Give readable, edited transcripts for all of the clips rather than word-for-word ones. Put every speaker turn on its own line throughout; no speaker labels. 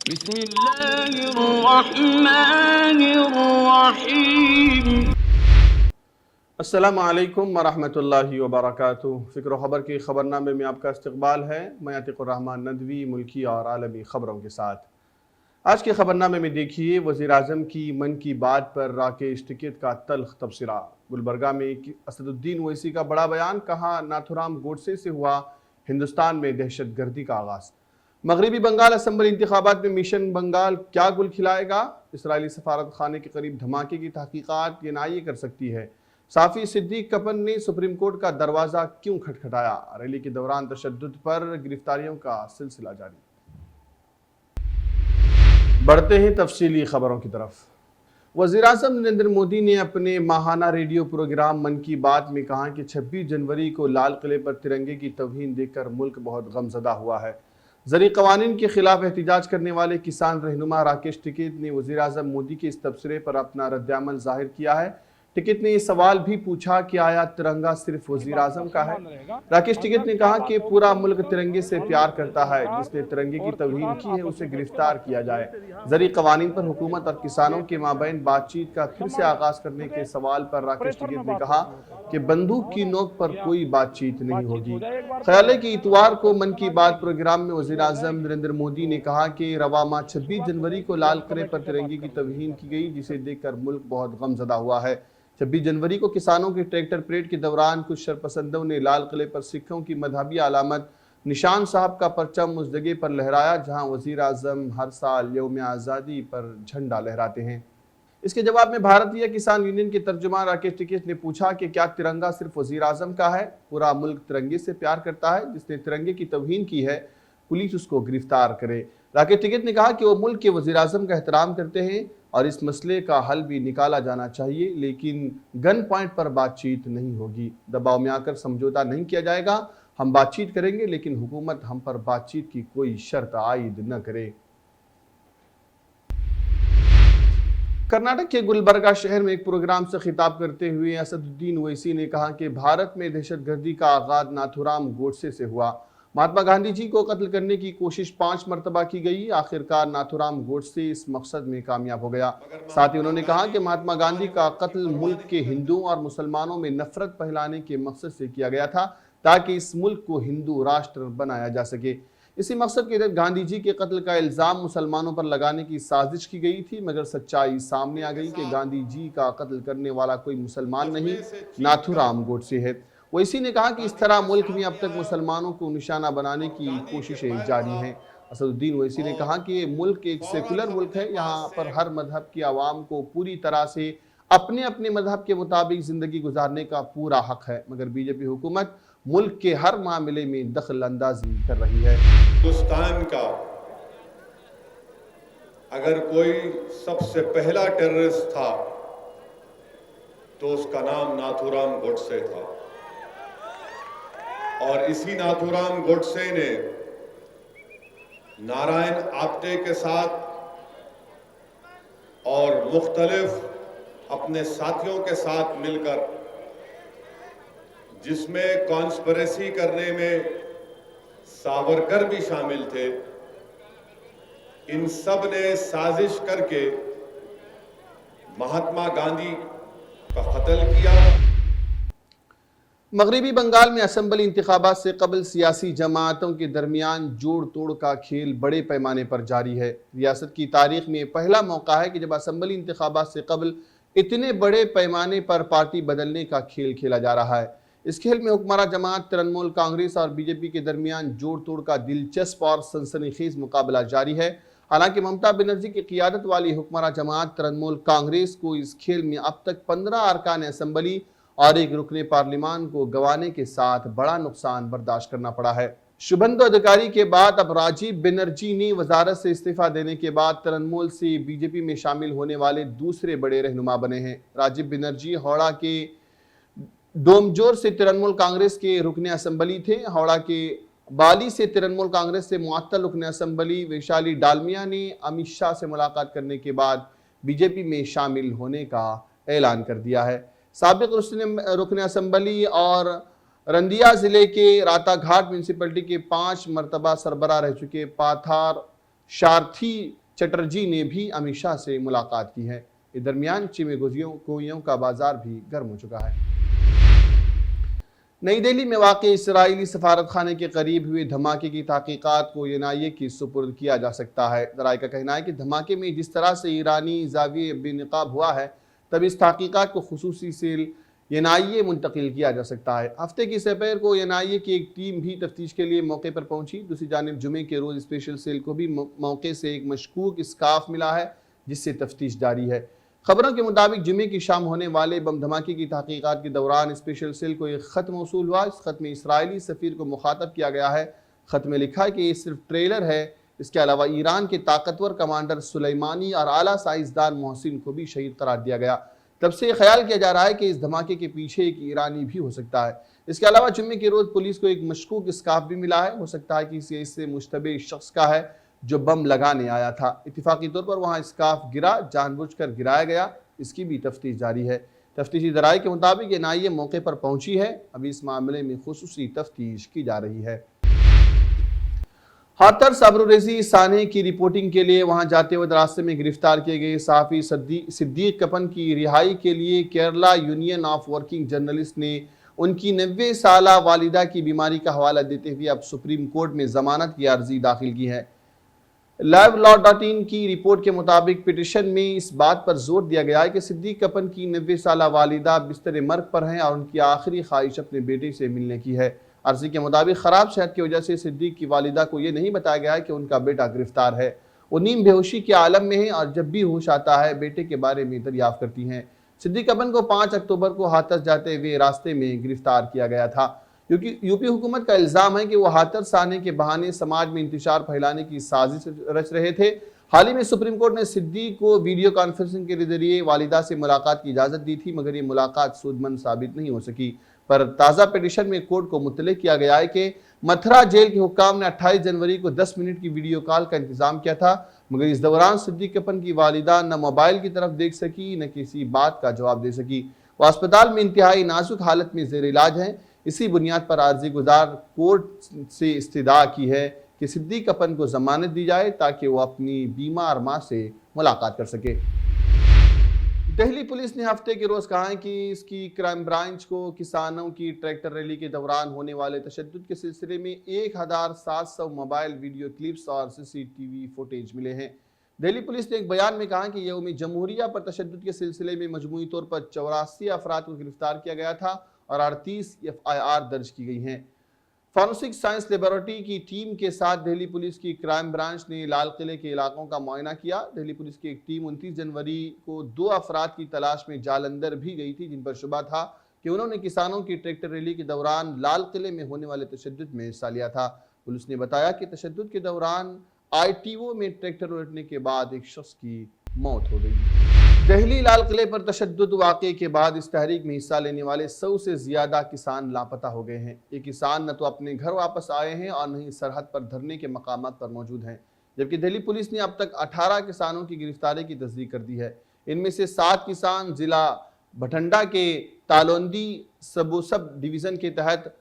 बिस्मिल्लाहिर्रहमानिर्रहीम।
अस्सलामु अलैकुम वरहमतुल्लाहि वबरकातुहू। फ़िक्र ख़बर के ख़बरनामे में आपका इस्तक़बाल है। मैं अतीक़ुर्रहमान नदवी मुल्की और आलमी ख़बरों के साथ। आज के ख़बरनामे में देखिए, वज़ीर-ए-आज़म की मन की बात पर राकेश टिकैत का तल्ख़ तबसरा। गुलबर्गा में असदुद्दीन ओवैसी का बड़ा बयान, कहा नाथूराम गोडसे से हुआ हिंदुस्तान में दहशतगर्दी का आगाज़। मगरबी बंगाल असम्बली इंतखाबात में मिशन बंगाल क्या गुल खिलाएगा? इसराइली सफारत खाने के करीब धमाके की तहकीकात NIA कर सकती है। साफ़ी सिद्दीक कपन ने सुप्रीम कोर्ट का दरवाज़ा क्यों खटखटाया? रैली के दौरान तशद्दुद पर गिरफ्तारियों का सिलसिला जारी। बढ़ते हैं तफसीली खबरों की तरफ। वज़ीर-ए-आज़म नरेंद्र मोदी ने अपने माहाना रेडियो प्रोग्राम मन की बात में कहा कि 26 जनवरी को लाल किले पर तिरंगे की तौहीन देखकर मुल्क बहुत गमज़दा हुआ है। ज़री क़वानीन के खिलाफ एहतिजाज करने वाले किसान रहनुमा राकेश टिकैत ने वज़ीर-ए-आज़म मोदी के इस तबसरे पर अपना रद्द-ए-अमल ज़ाहिर किया है। टिकैत ने यह सवाल भी पूछा कि आया तिरंगा सिर्फ वज़ीर-ए-आज़म का है? राकेश टिकैत ने कहा कि पूरा मुल्क तिरंगे से प्यार करता है। जिसने तिरंगे की तौहीन की है उसे गिरफ्तार किया जाए। ज़री क़वानीन पर हुकूमत और किसानों के माबैन बातचीत का फिर से आगाज़ करने के सवाल पर राकेश टिकैत ने कहा कि बंदूक की नोक पर कोई बातचीत नहीं होगी। ख्याल है कि इतवार को मन की बात प्रोग्राम में वज़ीर-ए-आज़म नरेंद्र मोदी ने कहा कि रवा माह 26 जनवरी को लाल किले पर तिरंगे की तौहीन की गई, जिसे देखकर मुल्क बहुत गमज़दा हुआ है। 26 जनवरी को किसानों के ट्रैक्टर परेड के दौरान कुछ शरपसंदों ने लाल किले पर सिखों की मजहबी अलामत निशान साहब का परचम उस जगह पर लहराया जहां वज़ीर-ए-आज़म हर साल यौम आज़ादी पर झंडा लहराते हैं। इसके जवाब में भारतीय किसान यूनियन के तर्जुमान राकेश टिकैत ने पूछा कि क्या तिरंगा सिर्फ वज़ीर-ए-आज़म का है? पूरा मुल्क तिरंगे से प्यार करता है। जिसने तिरंगे की तौहीन की है, पुलिस उसको गिरफ्तार करे। राकेश टिकैत ने कहा कि वो मुल्क के वज़ीर-ए-आज़म का एहतराम करते हैं और इस मसले का हल भी निकाला जाना चाहिए, लेकिन गन पॉइंट पर बातचीत नहीं होगी। दबाव में आकर समझौता नहीं किया जाएगा। हम बातचीत करेंगे, लेकिन हुकूमत हम पर बातचीत की कोई शर्त आयद न करे। कर्नाटक के गुलबर्गा शहर में एक प्रोग्राम से खिताब करते हुए असदुद्दीन ओवैसी ने कहा कि भारत में दहशतगर्दी का आगाज नाथूराम गोडसे से हुआ। महात्मा गांधी जी को कत्ल करने की कोशिश 5 मरतबा की गई। आखिरकार नाथूराम गोडसे इस मकसद में कामयाब हो गया। साथ ही उन्होंने कहा कि महात्मा गांधी का कत्ल मुल्क के हिंदुओं और मुसलमानों में नफरत फैलाने के मकसद से किया गया था, ताकि इस मुल्क को हिंदू राष्ट्र बनाया जा सके। इसी मकसद के तहत गांधी जी के कत्ल का इल्ज़ाम मुसलमानों पर लगाने की साजिश की गई थी, मगर सच्चाई सामने आ गई कि गांधी जी का कत्ल करने वाला कोई मुसलमान नहीं, नाथूराम गोडसे है। ओवैसी ने कहा कि इस तरह मुल्क में अब तक मुसलमानों को निशाना बनाने की कोशिशें जारी हैं। असदुद्दीन ओवैसी ने कहा कि मुल्क एक सेकुलर मुल्क है, यहाँ पर हर मजहब की आवाम को पूरी तरह से अपने अपने मजहब के मुताबिक जिंदगी गुजारने का पूरा हक है, मगर बीजेपी हुकूमत मुल्क के हर मामले में दखल अंदाजी कर रही है।
हिंदुस्तान का अगर कोई सबसे पहला टेररिस्ट था तो उसका नाम नाथूराम गोडसे था, और इसी नाथूराम गोडसे ने नारायण आप्टे के साथ और मुख्तलिफ अपने साथियों के साथ मिलकर, जिसमें कॉन्स्पिरेसी करने में सावरकर भी शामिल थे, इन सब ने साजिश करके महात्मा गांधी का कत्ल किया।
मगरबी बंगाल में असम्बली इंतखाबात से कबल सियासी जमातों के दरमियान जोड़ तोड़ का खेल बड़े पैमाने पर जारी है। रियासत की तारीख में पहला मौका है कि जब असम्बली इंतखाबात से कबल इतने बड़े पैमाने पर पार्टी बदलने का खेल खेला जा रहा है। इस खेल में हुक्मरां जमात तृणमूल कांग्रेस और बीजेपी के दरमियान जोड़ तोड़ का दिलचस्प और सनसनीखेज मुकाबला जारी है। हालांकि ममता बनर्जी की क़ियादत वाली हुक्मरां जमात तृणमूल कांग्रेस को इस खेल में अब तक 15 अरकान असम्बली और एक रुकने पार्लिमान को गंवाने के साथ बड़ा नुकसान बर्दाश्त करना पड़ा है। शुभेंदु अधिकारी के बाद अब राजीव बनर्जी ने वजारत से इस्तीफा देने के बाद तृणमूल से बीजेपी में शामिल होने वाले दूसरे बड़े रहनुमा बने हैं। राजीव बनर्जी हावड़ा के डोमजोर से तृणमूल कांग्रेस के रुकने असम्बली थे। हावड़ा के बाली से तृणमूल कांग्रेस से मुअत्तल रुकने असम्बली वैशाली डालमिया ने अमित शाह से मुलाकात करने के बाद बीजेपी में शामिल होने का ऐलान कर दिया है। साबिक रुकने असम्बली और रंदिया जिले के राताघाट म्यूनसिपलिटी के 5 मरतबा सरबराह रह चुके पाथार शार्थी चटर्जी ने भी अमित शाह से मुलाकात की है। इस दरमियान चिमेगोइयों का बाजार भी गर्म हो चुका है। नई दिल्ली में वाक़ई इसराइली सफारत खाने के करीब हुए धमाके की तहकीकात को एनआईए की सुपुर्द किया जा सकता है। ज़राए का कहना है कि धमाके में जिस तरह से ईरानी जाविये बेनकाब हुआ है, तब इस तहकीकात को खुसूसी सेल एनआईए मुंतकिल किया जा सकता है। हफ्ते की सपहर को एनआईए की एक टीम भी तफ्तीश के लिए मौके पर पहुंची। दूसरी जानिब जुमे के रोज़ स्पेशल सेल को भी मौके से एक मशकूक स्काफ मिला है, जिससे तफ्तीश जारी है। खबरों के मुताबिक जुमे की शाम होने वाले बम धमाके की तहकीकात के दौरान स्पेशल सेल को एक ख़त मौसूल हुआ। इस ख़त में इसराइली सफ़ीर को मुखातब किया गया है। ख़त में लिखा है कि ये सिर्फ ट्रेलर है। इसके अलावा ईरान के ताकतवर कमांडर सुलेमानी और आला साइंसदान मोहसिन को भी शहीद करार दिया गया। तब से ख्याल किया जा रहा है कि इस धमाके के पीछे एक ईरानी भी हो सकता है। इसके अलावा जुम्मे के रोज़ पुलिस को एक मशकूक स्काफ भी मिला है। हो सकता है कि इससे मुश्तबे शख्स का है जो बम लगाने आया था। इत्तिफाकी तौर पर वहाँ स्काफ गिरा, जानबूझकर गिराया गया। इसकी भी तफ्तीश जारी है। तफ्तीशी ज़राए के मुताबिक एनआईए मौके पर पहुंची है। अभी इस मामले में खुसूसी तफ्तीश की जा रही है। हाथरस अबरुरेज़ी साने की रिपोर्टिंग के लिए वहां जाते हुए रास्ते में गिरफ्तार किए गए सहाफ़ी सिद्दीक कपन की रिहाई के लिए Kerala union of working journalist ने उनकी 90 साला वालिदा की बीमारी का हवाला देते हुए अब सुप्रीम कोर्ट में जमानत की अर्जी दाखिल की है। live.law.in की रिपोर्ट के मुताबिक पिटिशन में इस बात पर जोर दिया गया है कि सिद्दीक कपन की 90 साला वालिदा बिस्तर मर्ग पर हैं और उनकी आखिरी ख्वाहिश अपने बेटे से मिलने की है। अर्जी के मुताबिक खराब सेहत की वजह से सिद्दीक की वालिदा को यह नहीं बताया गया है कि उनका बेटा गिरफ्तार है। वो नीम बेहोशी के आलम में है और जब भी होश आता है बेटे के बारे में दरियाफ्त करती हैं। सिद्दीक कपन को 5 अक्टूबर को हाथरस जाते हुए रास्ते में गिरफ्तार किया गया था, क्योंकि यूपी हुकूमत का इल्ज़ाम है कि वो हाथरस आने के बहाने समाज में इंतशार फैलाने की साजिश रच रहे थे। हाल ही में सुप्रीम कोर्ट ने सिद्दीक को वीडियो कॉन्फ्रेंसिंग के जरिए वालिदा से मुलाकात की इजाज़त दी थी, मगर ये मुलाकात सूदमंद साबित नहीं हो सकी। पर ताज़ा पिटिशन में कोर्ट को मुतले किया गया है कि मथुरा जेल के हुक्काम ने 28 जनवरी को 10 मिनट की वीडियो कॉल का इंतजाम किया था, मगर इस दौरान सिद्दीक कपन की वालिदा न मोबाइल की तरफ देख सकी न किसी बात का जवाब दे सकी। वो अस्पताल में इंतहाई नाजुक हालत में जेर इलाज हैं। इसी बुनियाद पर आर्जी गुजार कोर्ट से इस्तदा की है कि सिद्दीक कपन को जमानत दी जाए ताकि वो अपनी बीमार मां से मुलाकात कर सके। दिल्ली पुलिस ने हफ्ते के रोज कहा है कि इसकी क्राइम ब्रांच को किसानों की ट्रैक्टर रैली के दौरान होने वाले तशद्दुद के सिलसिले में 1700 मोबाइल वीडियो क्लिप्स और सीसीटीवी फुटेज मिले हैं। दिल्ली पुलिस ने एक बयान में कहा कि यौम जमहूरिया पर तशद्दुद के सिलसिले में मजमूई तौर पर 84 अफराद को गिरफ्तार किया गया था और 38 FIR दर्ज की गई हैं। फॉरेंसिक साइंस लेबोरेटरी की टीम के साथ दिल्ली पुलिस की क्राइम ब्रांच ने लाल किले के इलाकों का मुआयना किया। दिल्ली पुलिस की एक टीम 29 जनवरी को 2 अफराद की तलाश में जालंधर भी गई थी, जिन पर शुबा था कि उन्होंने किसानों की ट्रैक्टर रैली के दौरान लाल किले में होने वाले तशद्दुद में हिस्सा लिया था। पुलिस ने बताया कि तशद्दुद के दौरान ITO में ट्रैक्टर उलटने के बाद एक शख्स की मौत हो गई। दिल्ली लाल किले पर तशद्दुद वाक़े के बाद इस तहरीक में हिस्सा लेने वाले 100 से ज़्यादा किसान लापता हो गए हैं। ये किसान न तो अपने घर वापस आए हैं और न ही सरहद पर धरने के मकामात पर मौजूद हैं, जबकि दिल्ली पुलिस ने अब तक 18 किसानों की गिरफ्तारी की तस्दीक कर दी है। इनमें से 7 किसान जिला भटंडा के तालोंदी सब डिवीज़न के तहत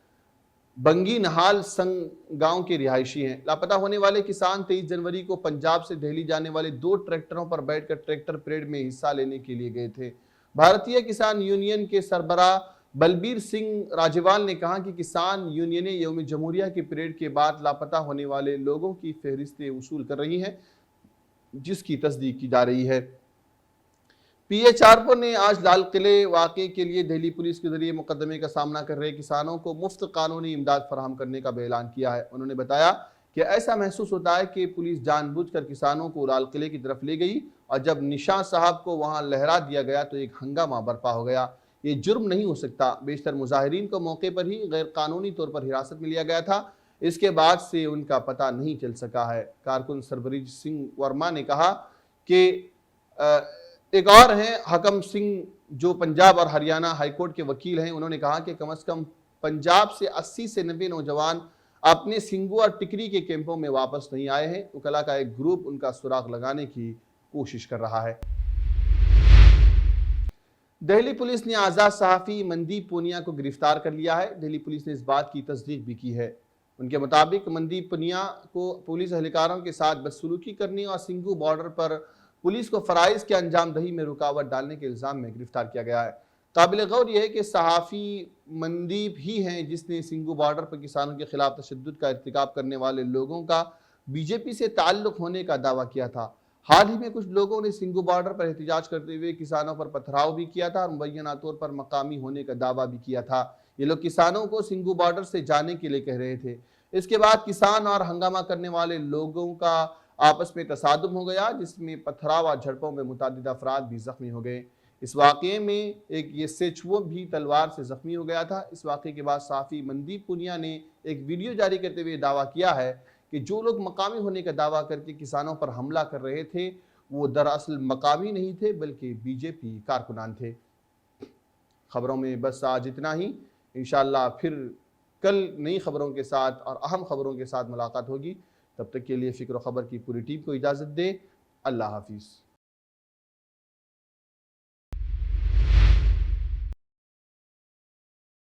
बंगी नहाल संग गांव के रिहायशी हैं। लापता होने वाले किसान 23 जनवरी को पंजाब से दिल्ली जाने वाले 2 ट्रैक्टरों पर बैठकर ट्रैक्टर परेड में हिस्सा लेने के लिए गए थे। भारतीय किसान यूनियन के सरबराह बलबीर सिंह राजेवाल ने कहा कि किसान यूनियनें यौम जमहूरिया की परेड के बाद लापता होने वाले लोगों की फहरिस्तें वसूल कर रही हैं, जिसकी तस्दीक की जा रही है। PHRO ने आज लाल किले वाक़े के लिए दिल्ली पुलिस के जरिए मुकदमे का सामना कर रहे किसानों को मुफ्त कानूनी इमदाद फराहम करने का भी ऐलान किया है। उन्होंने बताया कि ऐसा महसूस होता है कि पुलिस जानबूझकर किसानों को लाल किले की तरफ ले गई और जब निशान साहब को वहां लहरा दिया गया तो एक हंगामा बर्पा हो गया। ये जुर्म नहीं हो सकता। बेशतर मुजाहिरीन को मौके पर ही गैर कानूनी तौर पर हिरासत में लिया गया था। इसके बाद से उनका पता नहीं चल सका है। कारकुन सरबरीज सिंह वर्मा ने कहा कि एक और हैं हकम सिंह, जो पंजाब और हरियाणा हाईकोर्ट के वकील हैं। उन्होंने कहा कि कम से कम पंजाब से 80 से 90 नौजवान अपने सिंगू और टिकरी के कैंपों में वापस नहीं आए हैं। वकला का एक ग्रुप उनका सुराग लगाने की कोशिश कर रहा है। दिल्ली पुलिस ने आज़ाद सहाफ़ी मनदीप पूनिया को गिरफ्तार कर लिया है। दिल्ली पुलिस ने इस बात की तस्दीक भी की है उनके मुताबिक मनदीप पुनिया को पुलिस एहलकारों के साथ बदसलूकी करने और सिंघू बॉर्डर पर पुलिस को फ़राइज़ के अंजाम दही में रुकावट डालने के इल्ज़ाम में गिरफ्तार किया गया है। काबिल गौर यह है कि सहाफ़ी मनदीप ही हैं जिसने सिंघू बॉर्डर पर किसानों के खिलाफ तशद्दुद का इर्तिकाब करने वाले लोगों का बीजेपी से ताल्लुक़ होने का दावा किया था। हाल ही में कुछ लोगों ने सिंघू बॉर्डर पर एहतजाज करते हुए किसानों पर पथराव भी किया था और मुबैना तौर पर मकामी होने का दावा भी किया था। ये लोग किसानों को सिंघू बॉर्डर से जाने के लिए कह रहे थे। इसके बाद किसान और हंगामा करने वाले लोगों का आपस में तसादुम हो गया, जिसमें पथराव और झड़पों में मुतअद्दिद अफराद भी जख्मी हो गए। इस वाक़े में एक SHO भी तलवार से जख्मी हो गया था। इस वाक़े के बाद सहाफ़ी मनदीप पुनिया ने एक वीडियो जारी करते हुए दावा किया है कि जो लोग मकामी होने का दावा करके किसानों पर हमला कर रहे थे वो दरअसल मकामी नहीं थे बल्कि बीजेपी कारकुनान थे। खबरों में बस आज इतना ही। इंशाअल्लाह फिर कल नई खबरों के साथ और अहम खबरों के साथ मुलाकात होगी। तब तक के लिए फ़िक्र खबर की पूरी टीम को इजाज़त दें। अल्लाह हाफिज़।